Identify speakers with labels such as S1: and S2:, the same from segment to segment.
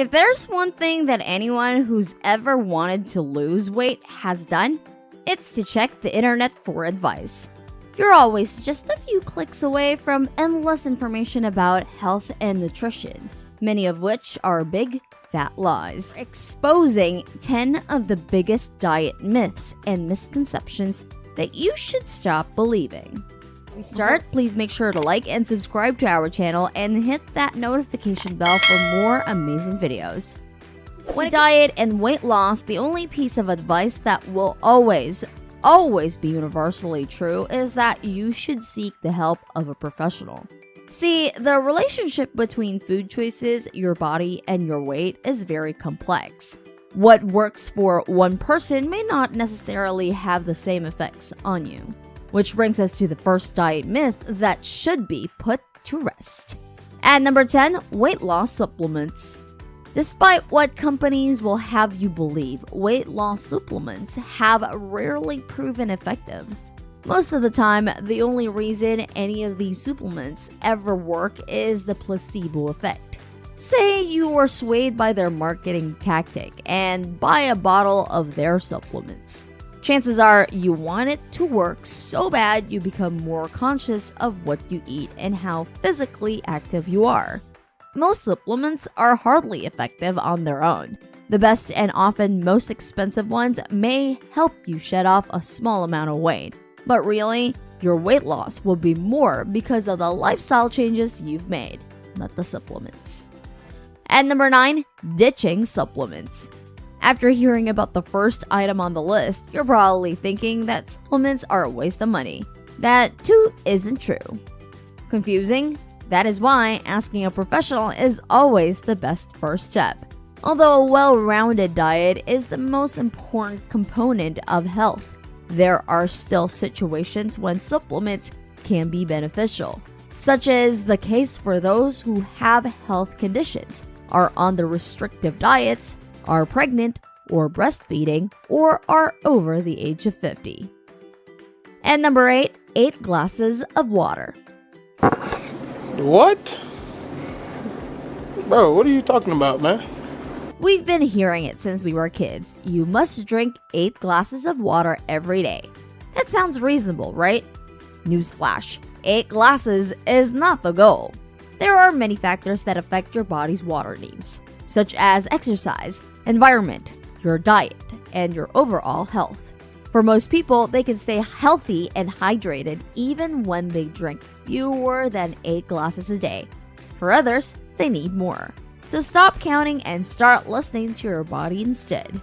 S1: If there's one thing that anyone who's ever wanted to lose weight has done, it's to check the internet for advice. You're always just a few clicks away from endless information about health and nutrition, many of which are big, fat lies, exposing 10 of the biggest diet myths and misconceptions that you should stop believing. We start, please make sure to like and subscribe to our channel and hit that notification bell for more amazing videos. When diet and weight loss, the only piece of advice that will always be universally true is that you should seek the help of a professional. See, the relationship between food choices, your body, and your weight is very complex. What works for one person may not necessarily have the same effects on you. Which brings us to the first diet myth that should be put to rest. At number 10, weight loss supplements. Despite what companies will have you believe, weight loss supplements have rarely proven effective. Most of the time, the only reason any of these supplements ever work is the placebo effect. Say you are swayed by their marketing tactic and buy a bottle of their supplements. Chances are you want it to work so bad you become more conscious of what you eat and how physically active you are. Most supplements are hardly effective on their own. The best and often most expensive ones may help you shed off a small amount of weight, but really, your weight loss will be more because of the lifestyle changes you've made, not the supplements. At number 9, ditching supplements. After hearing about the first item on the list, you're probably thinking that supplements are a waste of money. That too isn't true. Confusing? That is why asking a professional is always the best first step. Although a well-rounded diet is the most important component of health, there are still situations when supplements can be beneficial, such as the case for those who have health conditions, are on the restrictive diets, are pregnant or breastfeeding, or are over the age of 50. And number 8, 8 glasses of water.
S2: What? Bro, what are you talking about, man?
S1: We've been hearing it since we were kids. You must drink 8 glasses of water every day. That sounds reasonable, right? Newsflash, 8 glasses is not the goal. There are many factors that affect your body's water needs, such as exercise, environment, your diet, and your overall health. For most people, they can stay healthy and hydrated even when they drink fewer than 8 glasses a day. For others, they need more. So stop counting and start listening to your body instead.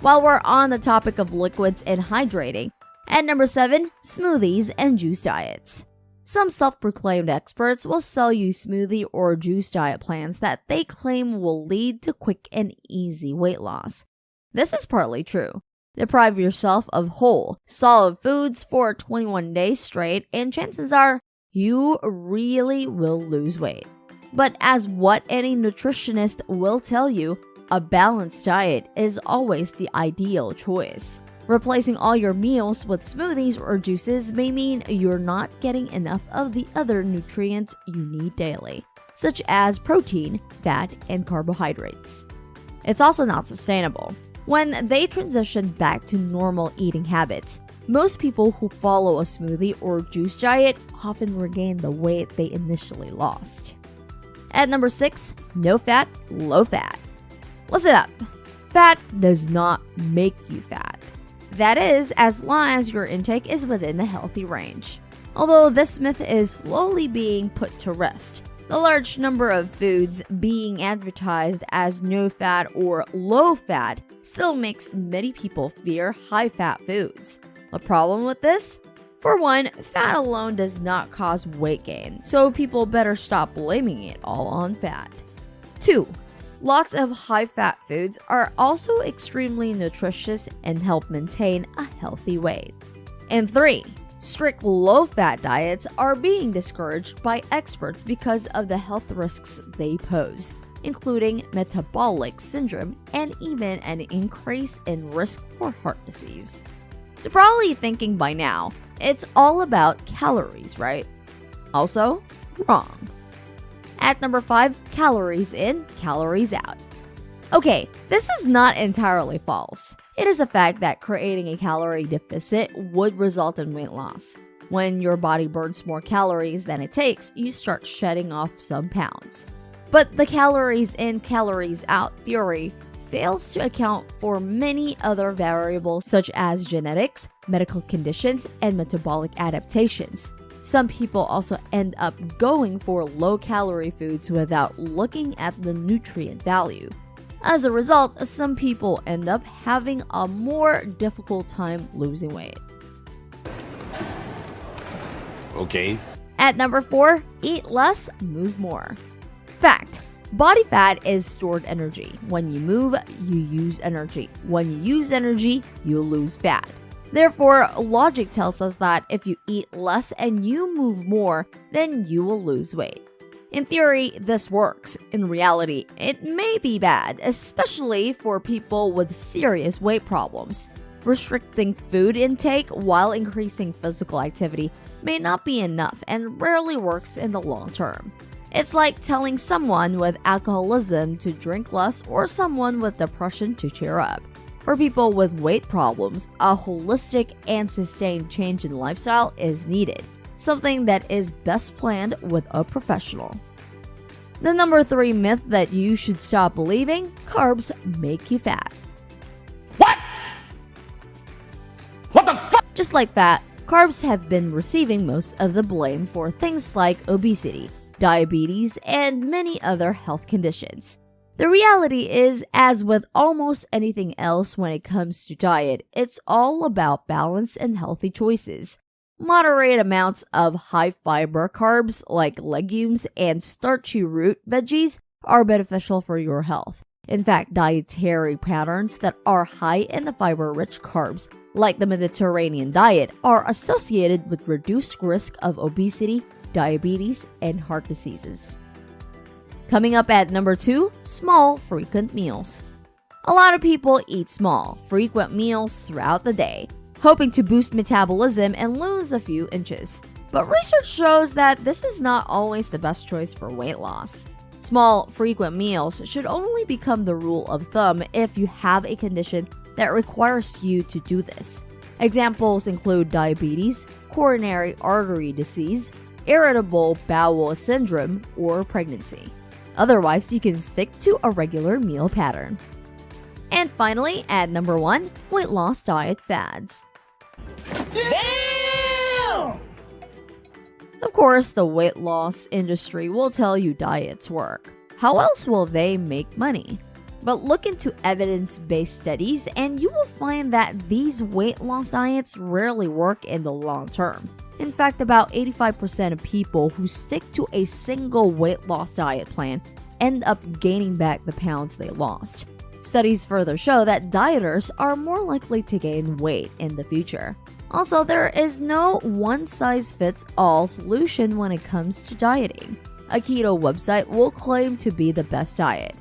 S1: While we're on the topic of liquids and hydrating, at number 7, smoothies and juice diets. Some self-proclaimed experts will sell you smoothie or juice diet plans that they claim will lead to quick and easy weight loss. This is partly true. Deprive yourself of whole, solid foods for 21 days straight, and chances are you really will lose weight. But as what any nutritionist will tell you, a balanced diet is always the ideal choice. Replacing all your meals with smoothies or juices may mean you're not getting enough of the other nutrients you need daily, such as protein, fat, and carbohydrates. It's also not sustainable. When they transition back to normal eating habits, most people who follow a smoothie or juice diet often regain the weight they initially lost. At number 6, no fat, low fat. Listen up. Fat does not make you fat. That is, as long as your intake is within the healthy range. Although this myth is slowly being put to rest, the large number of foods being advertised as no fat or low fat still makes many people fear high fat foods. The problem with this? For one, fat alone does not cause weight gain, so people better stop blaming it all on fat. 2. Lots of high-fat foods are also extremely nutritious and help maintain a healthy weight. And 3. Strict low-fat diets are being discouraged by experts because of the health risks they pose, including metabolic syndrome and even an increase in risk for heart disease. So probably thinking by now, it's all about calories, right? Also, wrong. At number 5, calories in, calories out. Okay, this is not entirely false. It is a fact that creating a calorie deficit would result in weight loss. When your body burns more calories than it takes, you start shedding off some pounds. But the calories in, calories out theory fails to account for many other variables such as genetics, medical conditions, and metabolic adaptations. Some people also end up going for low-calorie foods without looking at the nutrient value. As a result, some people end up having a more difficult time losing weight.
S2: Okay.
S1: At number 4, eat less, move more. Fact: body fat is stored energy. When you move, you use energy. When you use energy, you lose fat. Therefore, logic tells us that if you eat less and you move more, then you will lose weight. In theory, this works. In reality, it may be bad, especially for people with serious weight problems. Restricting food intake while increasing physical activity may not be enough and rarely works in the long term. It's like telling someone with alcoholism to drink less or someone with depression to cheer up. For people with weight problems, a holistic and sustained change in lifestyle is needed, something that is best planned with a professional. The number 3 myth that you should stop believing: carbs make you fat.
S2: What? What the fuck?
S1: Just like fat, carbs have been receiving most of the blame for things like obesity, diabetes, and many other health conditions. The reality is, as with almost anything else when it comes to diet, it's all about balance and healthy choices. Moderate amounts of high-fiber carbs like legumes and starchy root veggies are beneficial for your health. In fact, dietary patterns that are high in the fiber-rich carbs, like the Mediterranean diet, are associated with reduced risk of obesity, diabetes, and heart diseases. Coming up at number 2, small, frequent meals. A lot of people eat small, frequent meals throughout the day, hoping to boost metabolism and lose a few inches. But research shows that this is not always the best choice for weight loss. Small, frequent meals should only become the rule of thumb if you have a condition that requires you to do this. Examples include diabetes, coronary artery disease, irritable bowel syndrome, or pregnancy. Otherwise, you can stick to a regular meal pattern. And finally, at number 1, weight loss diet fads.
S2: Damn!
S1: Of course, the weight loss industry will tell you diets work. How else will they make money? But look into evidence-based studies and you will find that these weight loss diets rarely work in the long term. In fact, about 85% of people who stick to a single weight loss diet plan end up gaining back the pounds they lost. Studies further show that dieters are more likely to gain weight in the future. Also, there is no one-size-fits-all solution when it comes to dieting. A keto website will claim to be the best diet.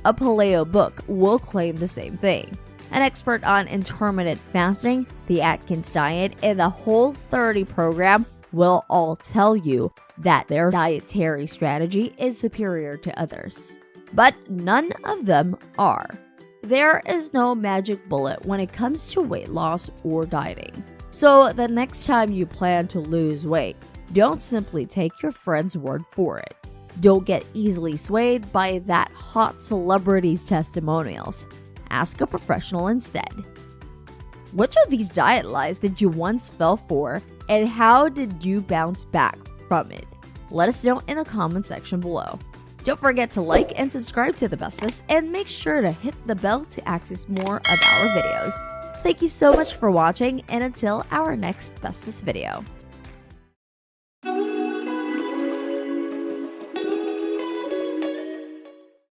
S1: A paleo book will claim the same thing. An expert on intermittent fasting, the Atkins diet, and the Whole30 program will all tell you that their dietary strategy is superior to others. But none of them are. There is no magic bullet when it comes to weight loss or dieting. So the next time you plan to lose weight, don't simply take your friend's word for it. Don't get easily swayed by that hot celebrity's testimonials. Ask a professional instead. Which of these diet lies did you once fall for, and how did you bounce back from it? Let us know in the comment section below. Don't forget to like and subscribe to The Bestest, and make sure to hit the bell to access more of our videos. Thank you so much for watching, and until our next Bestest video.